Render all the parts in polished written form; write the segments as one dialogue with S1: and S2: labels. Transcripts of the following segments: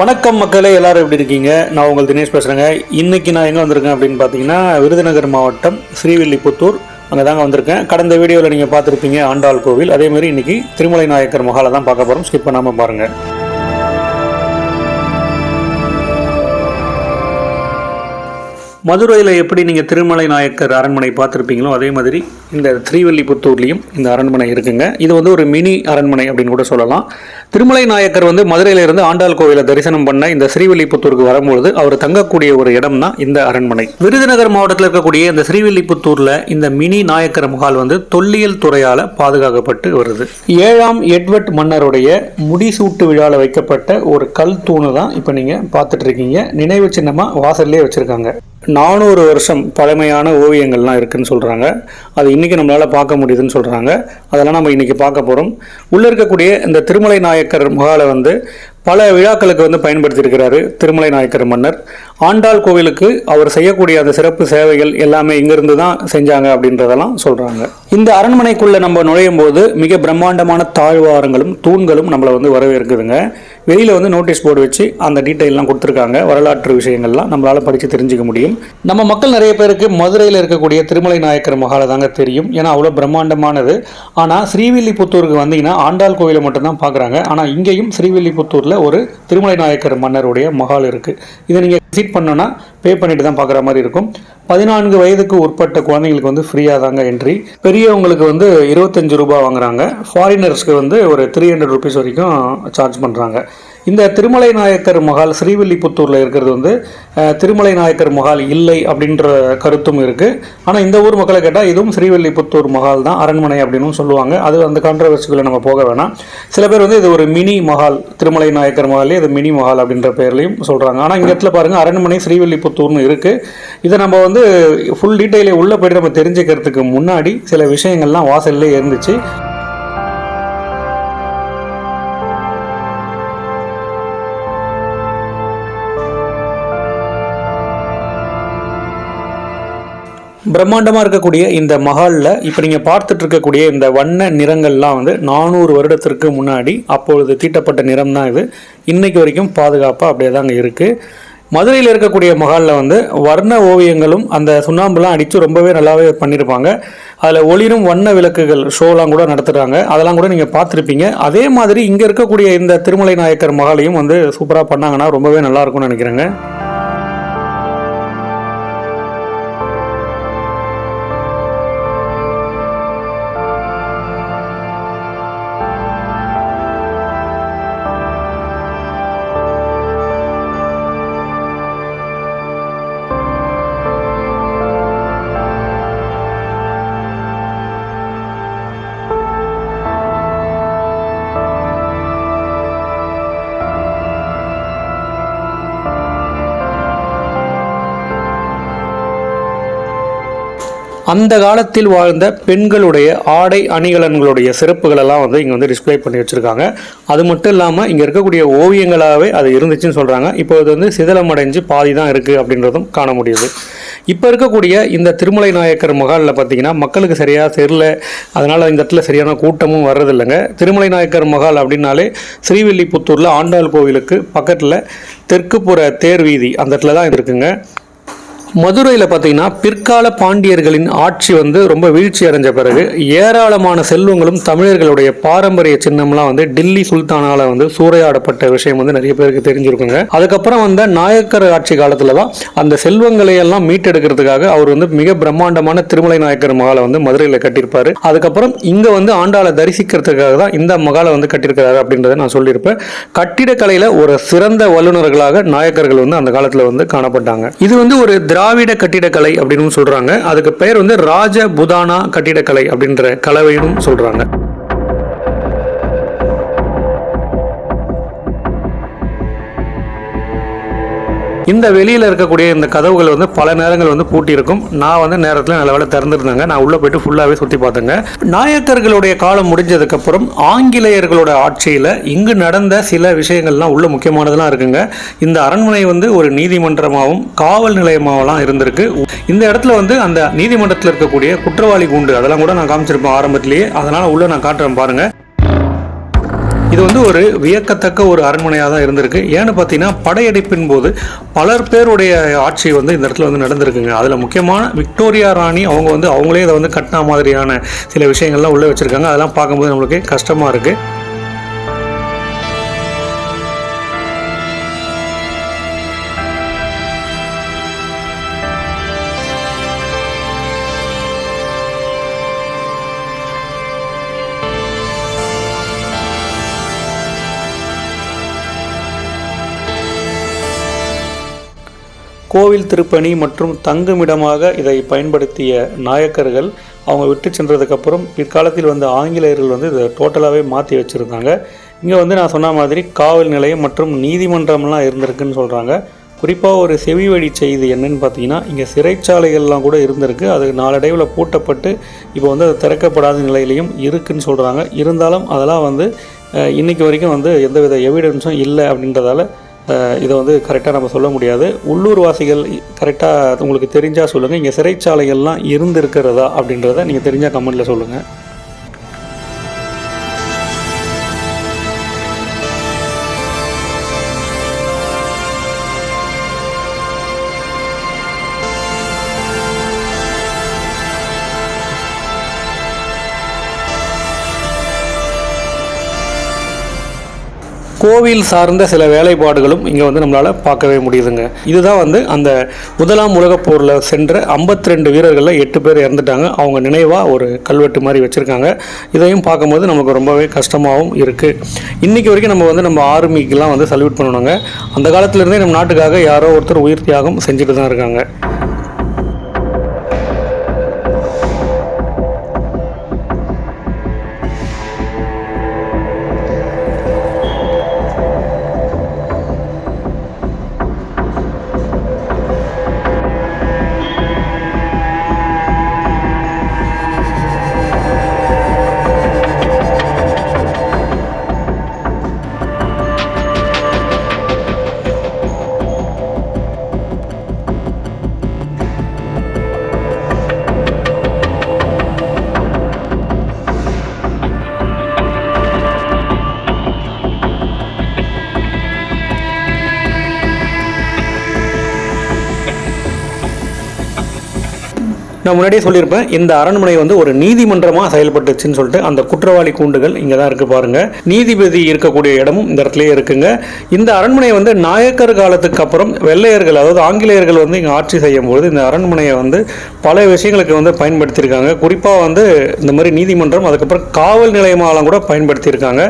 S1: வணக்கம் மக்களே, எல்லாரும் எப்படி இருக்கீங்க? நான் உங்கள் தினேஷ் பேசுகிறேங்க. இன்றைக்கி நான் எங்கே வந்திருக்கேன் அப்படின்னு பார்த்தீங்கன்னா, விருதுநகர் மாவட்டம் ஸ்ரீவில்லிபுத்தூர் அங்கே தாங்க வந்திருக்கேன். கடந்த வீடியோவில் நீங்கள் பார்த்துருப்பீங்க ஆண்டாள் கோவில். அதேமாதிரி இன்றைக்கி திருமலை நாயக்கர் மஹாலை தான் பார்க்க போகிறோம். ஸ்கிப் பண்ணாமல் பாருங்கள். மதுரையில் எப்படி நீங்கள் திருமலை நாயக்கர் அரண்மனை பார்த்துருப்பீங்களோ அதே மாதிரி இந்த ஸ்ரீவில்லிபுத்தூர்லேயும் இந்த அரண்மனை இருக்குங்க. இது வந்து ஒரு மினி அரண்மனை அப்படின்னு கூட சொல்லலாம். திருமலை நாயக்கர் வந்து மதுரையிலிருந்து ஆண்டாள் கோவிலை தரிசனம் பண்ண இந்த ஸ்ரீவில்லிபுத்தூருக்கு வரும்பொழுது அவர் தங்கக்கூடிய ஒரு இடம் தான் இந்த அரண்மனை. விருதுநகர் மாவட்டத்தில் இருக்கக்கூடிய இந்த ஸ்ரீவில்லிபுத்தூரில் இந்த மினி நாயக்கர் மஹால் வந்து தொல்லியல் துறையால் பாதுகாக்கப்பட்டு வருது. 7ஆம் எட்வர்ட் மன்னருடைய முடிசூட்டு விழாவில் வைக்கப்பட்ட ஒரு கல் தூணு தான் இப்போ நீங்கள் பார்த்துட்டு இருக்கீங்க. நினைவு சின்னமாக வாசல்லே வச்சுருக்காங்க. 400 வருஷம் பழமையான ஓவியங்கள்லாம் இருக்குதுன்னு சொல்கிறாங்க. அது இன்றைக்கி நம்மளால் பார்க்க முடியுதுன்னு சொல்கிறாங்க. அதெல்லாம் நம்ம இன்றைக்கி பார்க்க போகிறோம். உள்ளே இருக்கக்கூடிய இந்த திருமலை நாயக்கர் மஹாலை வந்து பல விழாக்களுக்கு வந்து பயன்படுத்தியிருக்கிறாரு திருமலை நாயக்கர் மன்னர். ஆண்டாள் கோவிலுக்கு அவர் செய்யக்கூடிய அந்த சிறப்பு சேவைகள் எல்லாமே இங்கிருந்து தான் செஞ்சாங்க அப்படின்றதெல்லாம் சொல்கிறாங்க. இந்த அரண்மனைக்குள்ளே நம்ம நுழையும் போது மிக பிரம்மாண்டமான தாழ்வாரங்களும் தூண்களும் நம்மளை வந்து வரவேற்குதுங்க. வெளியில் வந்து நோட்டீஸ் போர்டு வச்சு அந்த டீட்டெயிலாம் கொடுத்துருக்காங்க. வரலாற்று விஷயங்கள்லாம் நம்மளால் படித்து தெரிஞ்சுக்க முடியும். நம்ம மக்கள் நிறைய பேருக்கு மதுரையில் இருக்கக்கூடிய திருமலை நாயக்கர் மஹாலை தாங்க தெரியும். ஏன்னா அவ்வளோ பிரம்மாண்டமானது. ஆனால் ஸ்ரீவில்லிபுத்தூருக்கு வந்தீங்கன்னா ஆண்டாள் கோவிலை மட்டும்தான் பார்க்குறாங்க. ஆனால் இங்கேயும் ஸ்ரீவில்லிபுத்தூரில் ஒரு திருமலை நாயக்கர் மன்னருடைய மஹால் இருக்குது. இதை நீங்கள் விசிட் பண்ணோன்னா பே பண்ணிட்டு தான் பார்க்குற மாதிரி இருக்கும். 14 வயதுக்கு உட்பட்ட குழந்தைங்களுக்கு வந்து ஃப்ரீயாக தாங்க என்ட்ரி. பெரியவங்களுக்கு வந்து 25 ரூபா வாங்குறாங்க. ஃபாரினர்ஸ்க்கு வந்து ஒரு 300 ருபீஸ் வரைக்கும் சார்ஜ் பண்ணுறாங்க. இந்த திருமலை நாயக்கர் மஹால் ஸ்ரீவில்லிபுத்தூரில் இருக்கிறது வந்து திருமலை நாயக்கர் மஹால் இல்லை அப்படின்ற கருத்தும் இருக்குது. ஆனால் இந்த ஊர் மக்களை கேட்டால் இதுவும் ஸ்ரீவில்லிபுத்தூர் மஹால் தான், அரண்மனை அப்படின்னு சொல்லுவாங்க. அது அந்த கான்ட்ரவர்சிக்குள்ளே நம்ம போக வேணாம். சில பேர் வந்து இது ஒரு மினி மஹால், திருமலை நாயக்கர் மஹாலே இது மினி மஹால் அப்படின்ற பேர்லையும் சொல்கிறாங்க. ஆனால் இந்த இடத்துல பாருங்கள், அரண்மனை ஸ்ரீவில்லிபுத்தூர்னு இருக்குது. இதை நம்ம வந்து ஃபுல் டீட்டெயிலே உள்ளே போய்ட்டு நம்ம தெரிஞ்சுக்கிறதுக்கு முன்னாடி சில விஷயங்கள்லாம் வாசல்லே இருந்துச்சு. பிரம்மாண்டமாக இருக்கக்கூடிய இந்த மஹாலில் இப்போ நீங்கள் பார்த்துட்டு இருக்கக்கூடிய இந்த வண்ண நிறங்கள்லாம் வந்து 400 வருடத்திற்கு முன்னாடி அப்பொழுது தீட்டப்பட்ட நிறம் தான் இது. இன்றைக்கு வரைக்கும் பாதுகாப்பாக அப்படியே தாங்க இருக்குது. மதுரையில் இருக்கக்கூடிய மஹாலில் வந்து வர்ண ஓவியங்களும் அந்த சுண்ணாம்புலாம் அடித்து ரொம்பவே நல்லாவே பண்ணியிருப்பாங்க. அதில் ஒளிரும் வண்ண விளக்குகள் ஷோலாம் கூட நடத்துகிறாங்க. அதெல்லாம் கூட நீங்கள் பார்த்துருப்பீங்க. அதே மாதிரி இங்கே இருக்கக்கூடிய இந்த திருமலை நாயக்கர் மஹாலையும் வந்து சூப்பராக பண்ணாங்கன்னா ரொம்பவே நல்லாயிருக்கும்னு நினைக்கிறேங்க. அந்த காலத்தில் வாழ்ந்த பெண்களுடைய ஆடை அணிகலன்களுடைய சிறப்புகளெல்லாம் வந்து இங்கே வந்து டிஸ்பிளே பண்ணி வச்சுருக்காங்க. அது மட்டும் இல்லாமல் இங்கே இருக்கக்கூடிய ஓவியங்களாகவே அது இருந்துச்சுன்னு சொல்கிறாங்க. இப்போ அது வந்து சிதிலமடைஞ்சு பாதி தான் இருக்குது அப்படின்றதும் காண முடியுது. இப்போ இருக்கக்கூடிய இந்த திருமலை நாயக்கர் மஹாலில் பார்த்தீங்கன்னா மக்களுக்கு சரியாக தெரியல. அதனால் இந்த இடத்துல சரியான கூட்டமும் வர்றதில்லைங்க. திருமலை நாயக்கர் மஹால் அப்படின்னாலே ஸ்ரீவில்லிபுத்தூரில் ஆண்டாள் கோவிலுக்கு பக்கத்தில் தெற்குப்புற தேர் வீதி அந்த இடத்துல தான் இருக்குங்க. மதுரையில் பார்த்தீங்கன்னா பிற்கால பாண்டியர்களின் ஆட்சி வந்து ரொம்ப வீழ்ச்சி அடைஞ்ச பிறகு ஏராளமான செல்வங்களும் தமிழர்களுடைய பாரம்பரிய சின்னம்லாம் வந்து டில்லி சுல்தானால் வந்து சூறையாடப்பட்ட விஷயம் வந்து நிறைய பேருக்கு தெரிஞ்சிருக்குங்க. அதுக்கப்புறம் வந்த நாயக்கர் ஆட்சி காலத்தில் தான் அந்த செல்வங்களை எல்லாம் மீட்டெடுக்கிறதுக்காக அவர் வந்து மிக பிரம்மாண்டமான திருமலை நாயக்கர் மஹாலை வந்து மதுரையில் கட்டியிருப்பாரு. அதுக்கப்புறம் இங்கே வந்து ஆண்டாளை தரிசிக்கிறதுக்காக தான் இந்த மஹாலை வந்து கட்டியிருக்கிறாரு அப்படின்றத நான் சொல்லியிருப்பேன். கட்டிடக்கலையில் ஒரு சிறந்த வல்லுநர்களாக நாயக்கர்கள் வந்து அந்த காலத்தில் வந்து காணப்பட்டாங்க. இது வந்து ஒரு திராவிட கட்டிடக்கலை அப்படின்னு சொல்றாங்க. அதுக்கு பெயர் வந்து ராஜ புதானா கட்டிடக்கலை அப்படின்ற கலவையும் சொல்றாங்க. இந்த வெளியில் இருக்கக்கூடிய இந்த கதவுகள் வந்து பல நேரங்கள் வந்து பூட்டி இருக்கும். நான் வந்து நேரத்தில் நல்ல வேலை திறந்துருந்தாங்க. நான் உள்ளே போயிட்டு ஃபுல்லாகவே சுற்றி பார்த்தேங்க. நாயக்கர்களுடைய காலம் முடிஞ்சதுக்கப்புறம் ஆங்கிலேயர்களோட ஆட்சியில் இங்கு நடந்த சில விஷயங்கள்லாம் உள்ள முக்கியமானதெல்லாம் இருக்குங்க. இந்த அரண்மனை வந்து ஒரு நீதிமன்றமாகவும் காவல் நிலையமாகலாம் இருந்திருக்கு. இந்த இடத்துல வந்து அந்த நீதிமன்றத்தில் இருக்கக்கூடிய குற்றவாளி கூண்டு அதெல்லாம் கூட நான் காமிச்சிருப்பேன் ஆரம்பத்திலேயே. அதனால் உள்ள நான் காட்டுறேன் பாருங்கள். இது வந்து ஒரு வியக்கத்தக்க ஒரு அரண்மனையாக தான் இருந்திருக்கு. ஏன்னு பார்த்தீங்கன்னா படையெடுப்பின் போது பலர் பேருடைய ஆட்சி வந்து இந்த இடத்துல வந்து நடந்திருக்குங்க. அதில் முக்கியமான விக்டோரியா ராணி அவங்க வந்து அவங்களே இதை வந்து கட்டின மாதிரியான சில விஷயங்கள்லாம் உள்ளே வச்சுருக்காங்க. அதெல்லாம் பார்க்கும்போது நம்மளுக்கு கஷ்டமாக இருக்குது. கோவில் திருப்பணி மற்றும் தங்குமிடமாக இதை பயன்படுத்திய நாயக்கர்கள் அவங்க விட்டு சென்றதுக்கப்புறம் பிற்காலத்தில் வந்து ஆங்கிலேயர்கள் வந்து இதை டோட்டலாகவே மாற்றி வச்சுருந்தாங்க. இங்கே வந்து நான் சொன்ன மாதிரி காவல் நிலையம் மற்றும் நீதிமன்றம்லாம் இருந்திருக்குன்னு சொல்கிறாங்க. குறிப்பாக ஒரு செவி வழி செய்தி என்னன்னு பார்த்தீங்கன்னா, இங்கே சிறைச்சாலைகள்லாம் கூட இருந்திருக்கு. அது நாளடைவில் பூட்டப்பட்டு இப்போ வந்து அது திறக்கப்படாத நிலையிலையும் இருக்குதுன்னு சொல்கிறாங்க. இருந்தாலும் அதெல்லாம் வந்து இன்றைக்கி வரைக்கும் வந்து எந்தவித எவிடன்ஸும் இல்லை அப்படின்றதால இதை வந்து கரெக்டாக நம்ம சொல்ல முடியாது. உள்ளூர் வாசிகள் கரெக்டாக உங்களுக்கு தெரிஞ்சால் சொல்லுங்கள். இங்கே சிறைச்சாலைகள்லாம் இருந்திருக்கிறதா அப்படின்றத நீங்கள் தெரிஞ்சால் கமெண்ட்டில் சொல்லுங்கள். கோவில் சார்ந்த சில வேலைப்பாடுகளும் இங்கே வந்து நம்மளால் பார்க்கவே முடியுதுங்க. இதுதான் வந்து அந்த முதலாம் உலகப் போரில் சென்ற 52 வீரர்களில் 8 பேர் இறந்துட்டாங்க. அவங்க நினைவாக ஒரு கல்வெட்டு மாதிரி வச்சுருக்காங்க. இதையும் பார்க்கும்போது நமக்கு ரொம்பவே கஷ்டமாகவும் இருக்குது. இன்றைக்கி வரைக்கும் நம்ம ஆர்மிக்கெலாம் வந்து சல்யூட் பண்ணணுங்க. அந்த காலத்திலேருந்தே நம்ம நாட்டுக்காக யாரோ ஒருத்தர் உயிர் தியாகம் செஞ்சுட்டு தான் இருக்காங்க. நான் முன்னாடியே சொல்லியிருப்பேன், இந்த அரண்மனை வந்து ஒரு நீதிமன்றமாக செயல்பட்டுச்சுன்னு சொல்லிட்டு. அந்த குற்றவாளி கூண்டுகள் இங்கே தான் இருக்குது பாருங்கள். நீதிபதி இருக்கக்கூடிய இடமும் இந்த இடத்துலையே இருக்குங்க. இந்த அரண்மனை வந்து நாயக்கர் காலத்துக்கு அப்புறம் வெள்ளையர்கள், அதாவது ஆங்கிலேயர்கள் வந்து இங்கே ஆட்சி செய்யும்போது இந்த அரண்மனையை வந்து பல விஷயங்களுக்கு வந்து பயன்படுத்தியிருக்காங்க. குறிப்பாக வந்து இந்த மாதிரி நீதிமன்றம், அதுக்கப்புறம் காவல் நிலையமாலாம் கூட பயன்படுத்தியிருக்காங்க.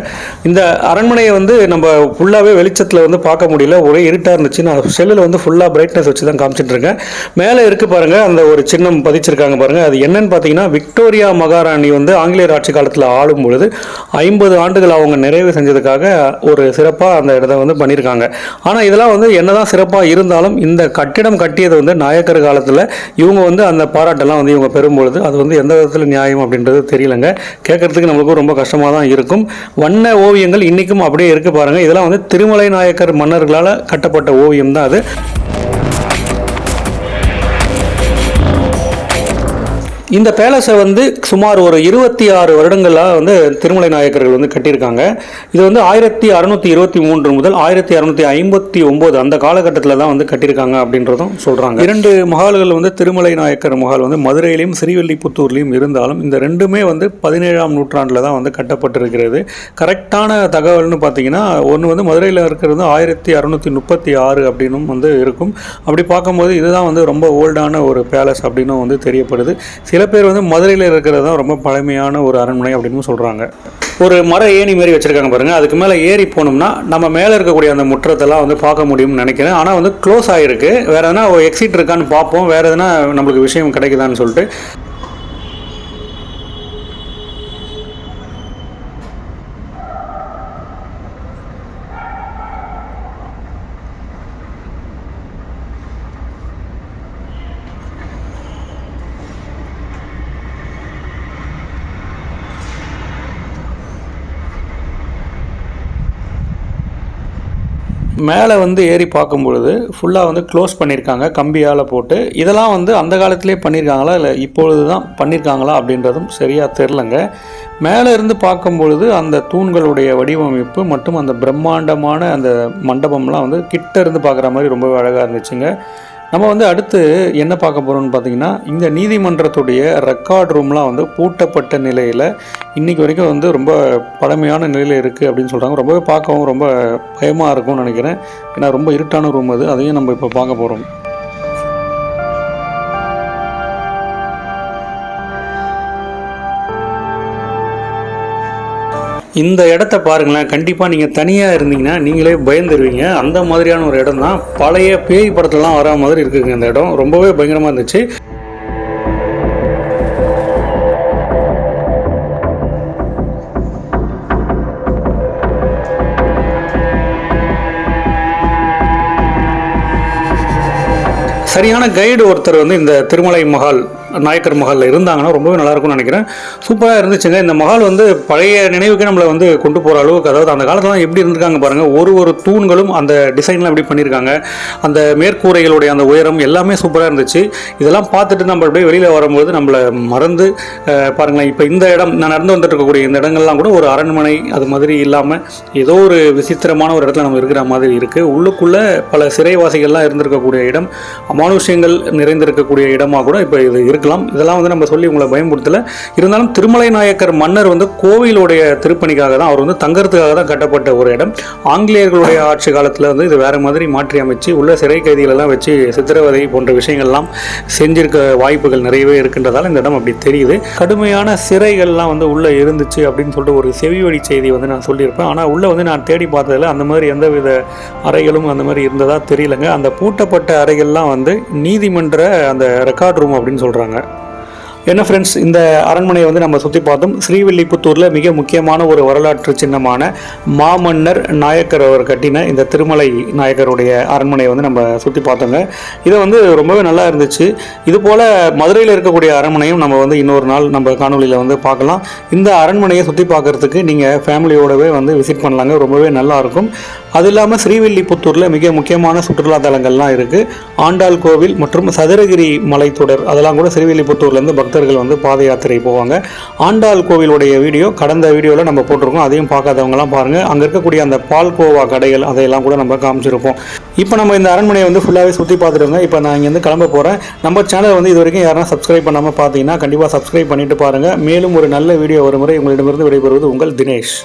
S1: இந்த அரண்மனையை வந்து நம்ம ஃபுல்லாகவே வெளிச்சத்தில் வந்து பார்க்க முடியல, ஒரே இருட்டாக இருந்துச்சு. நான் செல்லில் வந்து ஃபுல்லாக பிரைட்னஸ் வச்சு தான் காமிச்சிட்டு இருக்கேன். மேலே இருக்குது பாருங்கள், அந்த ஒரு சின்னம் பதிச்சிருக்காங்க பாருங்கள். அது என்னன்னு பார்த்தீங்கன்னா, விக்டோரியா மகாராணி வந்து ஆங்கிலேயர் ஆட்சி காலத்தில் ஆளும் பொழுது 50 ஆண்டுகள் அவங்க நிறைவு செஞ்சதுக்காக ஒரு சிறப்பாக அந்த இடத்த வந்து பண்ணியிருக்காங்க. ஆனால் இதெல்லாம் வந்து என்னதான் சிறப்பாக இருந்தாலும் இந்த கட்டிடம் கட்டியது வந்து நாயக்கர் காலத்தில் இவங்க வந்து அந்த பாராட்டெல்லாம் வந்து இவங்க பெறும்பொழுது அது வந்து எந்த விதத்தில் நியாயம் அப்படின்றது தெரியலங்க. கேட்கறதுக்கு நம்மளுக்கும் ரொம்ப கஷ்டமாக தான் இருக்கும். வண்ண ஓவியங்கள் இன்றைக்கும் அப்படியே இருக்கு பாருங்கள். இதெல்லாம் வந்து திருமலை நாயக்கர் மன்னர்களால் கட்டப்பட்ட ஓவியம் தான் அது. இந்த பேலஸை வந்து சுமார் ஒரு 26 வருடங்களாக வந்து திருமலை நாயக்கர்கள் வந்து கட்டியிருக்காங்க. இது வந்து 1623 முதல் 1659 அந்த காலகட்டத்தில் தான் வந்து கட்டியிருக்காங்க அப்படின்றதும் சொல்கிறாங்க. 2 மகால்கள் வந்து திருமலை நாயக்கர் மகால் வந்து மதுரையிலையும் ஸ்ரீவில்லிபுத்தூர்லையும் இருந்தாலும் இந்த ரெண்டுமே வந்து 17ஆம் நூற்றாண்டில் தான் வந்து கட்டப்பட்டிருக்கிறது. கரெக்டான தகவல்னு பார்த்தீங்கன்னா, ஒன்று வந்து மதுரையில் இருக்கிறது 1636 அப்படின்னும் வந்து இருக்கும். அப்படி பார்க்கும்போது இதுதான் வந்து ரொம்ப ஓல்டான ஒரு பேலஸ் அப்படின்னும் வந்து தெரியப்படுது. சில பேர் வந்து மதுரையில் இருக்கிறது தான் ரொம்ப பழமையான ஒரு அரண்மனை அப்படின்னு சொல்கிறாங்க. ஒரு மர ஏணி மாரி வச்சுருக்காங்க பாருங்கள். அதுக்கு மேலே ஏறி போனோம்னா நம்ம மேலே இருக்கக்கூடிய அந்த முற்றத்தெல்லாம் வந்து பார்க்க முடியும்னு நினைக்கிறேன். ஆனால் வந்து க்ளோஸ் ஆகிருக்கு. வேறு எதனா எக்ஸிட் இருக்கான்னு பார்ப்போம், வேறு எதனா நம்மளுக்கு விஷயம் கிடைக்குதான்னு சொல்லிட்டு. மேலே வந்து ஏறி பார்க்கும்பொழுது ஃபுல்லாக வந்து க்ளோஸ் பண்ணியிருக்காங்க கம்பியால் போட்டு. இதெல்லாம் வந்து அந்த காலத்திலே பண்ணியிருக்காங்களா இல்லை இப்பொழுது தான் பண்ணியிருக்காங்களா அப்படின்றதும் சரியாக தெரிலங்க. மேலே இருந்து பார்க்கும்பொழுது அந்த தூண்களுடைய வடிவமைப்பு மற்றும் அந்த பிரம்மாண்டமான அந்த மண்டபம்லாம் வந்து கிட்ட இருந்து பார்க்குற மாதிரி ரொம்பவே அழகாக இருந்துச்சுங்க. நம்ம வந்து அடுத்து என்ன பார்க்க போகிறோம்னு பார்த்தீங்கன்னா, இந்த நீதிமன்றத்துடைய ரெக்கார்ட் ரூம்லாம் வந்து பூட்டப்பட்ட நிலையில் இன்றைக்கி வரைக்கும் வந்து ரொம்ப பழமையான நிலையில் இருக்குது அப்படின்னு சொல்கிறாங்க. ரொம்பவே பார்க்கவும் ரொம்ப பயமாக இருக்கும்னு நினைக்கிறேன். ஏன்னா ரொம்ப இருட்டான ரூம் அது. அதையும் நம்ம இப்போ பார்க்க போகிறோம். இந்த இடத்த பாருங்களேன். கண்டிப்பாக நீங்கள் தனியாக இருந்தீங்கன்னா நீங்களே பயந்துருவீங்க. அந்த மாதிரியான ஒரு இடம் தான். பழைய பேய் படத்துலலாம் வர மாதிரி இருக்குங்க. இந்த இடம் ரொம்பவே பயங்கரமாக இருந்துச்சு. சரியான கைடு ஒருத்தர் வந்து இந்த திருமலை மஹால் நாயக்கர் மஹாலில் இருந்தாங்கன்னா ரொம்பவே நல்லாயிருக்கும்னு நினைக்கிறேன். சூப்பராக இருந்துச்சுங்க. இந்த மஹால் வந்து பழைய நினைவுக்கு நம்மளை வந்து கொண்டு போகிற அளவுக்கு, அதாவது அந்த காலத்துலாம் எப்படி இருந்திருக்காங்க பாருங்கள். ஒரு தூண்களும் அந்த டிசைன்லாம் எப்படி பண்ணியிருக்காங்க, அந்த மேற்கூரைகளுடைய அந்த உயரம் எல்லாமே சூப்பராக இருந்துச்சு. இதெல்லாம் பார்த்துட்டு நம்ம அப்படியே வெளியில் வரும்போது நம்மளை மறந்து பாருங்களேன். இப்போ இந்த இடம் நான் நடந்து வந்துட்டு இருக்கக்கூடிய இந்த இடங்கள்லாம் கூட ஒரு அரண்மனை அது மாதிரி இல்லாமல் ஏதோ ஒரு விசித்திரமான ஒரு இடத்துல நம்ம இருக்கிற மாதிரி இருக்குது. உள்ளுக்குள்ளே பல சிறைவாசிகள்லாம் இருந்திருக்கக்கூடிய இடம், அமானுஷ்யங்கள் நிறைந்திருக்கக்கூடிய இடமாக கூட இப்போ இது இருக்கலாம். இதெல்லாம் வந்து நம்ம சொல்லி உங்களை பயன்படுத்தலை. இருந்தாலும் திருமலை நாயக்கர் மன்னர் வந்து கோவிலுடைய திருப்பணிக்காக தான், அவர் வந்து தங்கறதுக்காக தான் கட்டப்பட்ட ஒரு இடம். ஆங்கிலேயர்களுடைய ஆட்சி காலத்தில் வந்து இது வேறு மாதிரி மாற்றி அமைச்சு உள்ள சிறை கைதிகளெல்லாம் வச்சு சித்திரவதை போன்ற விஷயங்கள்லாம் செஞ்சிருக்க வாய்ப்புகள் நிறையவே இருக்கின்றதால் இந்த இடம் அப்படி தெரியுது. கடுமையான சிறைகள்லாம் வந்து உள்ளே இருந்துச்சு அப்படின்னு சொல்லிட்டு ஒரு செவிவழி செய்தி வந்து நான் சொல்லியிருப்பேன். ஆனால் உள்ளே வந்து நான் தேடி பார்த்ததில் அந்த மாதிரி எந்தவித அறைகளும் அந்த மாதிரி இருந்ததா தெரியலங்க. அந்த பூட்டப்பட்ட அறைகள்லாம் வந்து நீதிமன்ற அந்த ரெக்கார்ட் ரூம் அப்படின்னு சொல்கிறாங்க. என்ன ஃப்ரெண்ட்ஸ், இந்த அரண்மனையை வந்து நம்ம சுற்றி பார்த்தோம். ஸ்ரீவில்லிபுத்தூரில் மிக முக்கியமான ஒரு வரலாற்று சின்னமான மாமன்னர் நாயக்கர் அவர் கட்டின இந்த திருமலை நாயக்கருடைய அரண்மனையை வந்து நம்ம சுற்றி பார்த்தோங்க. இதை வந்து ரொம்பவே நல்லா இருந்துச்சு. இதுபோல் மதுரையில் இருக்கக்கூடிய அரண்மனையும் நம்ம வந்து இன்னொரு நாள் நம்ம காணொலியில் வந்து பார்க்கலாம். இந்த அரண்மனையை சுற்றி பார்க்குறதுக்கு நீங்கள் ஃபேமிலியோடவே வந்து விசிட் பண்ணலாங்க. ரொம்பவே நல்லாயிருக்கும். அது இல்லாமல் ஸ்ரீவில்லிபுத்தூரில் மிக முக்கியமான சுற்றுலா தலங்கள்லாம் இருக்குது. ஆண்டாள் கோவில் மற்றும் சதுரகிரி மலைத்தொடர் அதெல்லாம் கூட ஸ்ரீவில்லிபுத்தூர்லேருந்து பக்தர்கள் வந்து பாத யாத்திரை போவாங்க. ஆண்டாள் கோவிலுடைய வீடியோ கடந்த வீடியோவில் நம்ம போட்டிருக்கோம். அதையும் பார்க்காதவங்கலாம் பாருங்கள். அங்கே இருக்கக்கூடிய அந்த பால்கோவா கடைகள் அதையெல்லாம் கூட நம்ம காமிச்சிருப்போம். இப்போ நம்ம இந்த அரண்மனையை வந்து ஃபுல்லாகவே சுற்றி பார்த்துருங்க. இப்போ நான் இங்கேருந்து கிளம்ப போகிறேன். நம்ம சேனல் வந்து இது வரைக்கும் யாரும் சப்ஸ்கிரைப் பண்ணாமல் பார்த்தீங்கன்னா கண்டிப்பாக சப்ஸ்கிரைப் பண்ணிட்டு பாருங்கள். மேலும் ஒரு நல்ல வீடியோ வரும் முறை உங்களிடமிருந்து விடைபெறுவது உங்கள் தினேஷ்.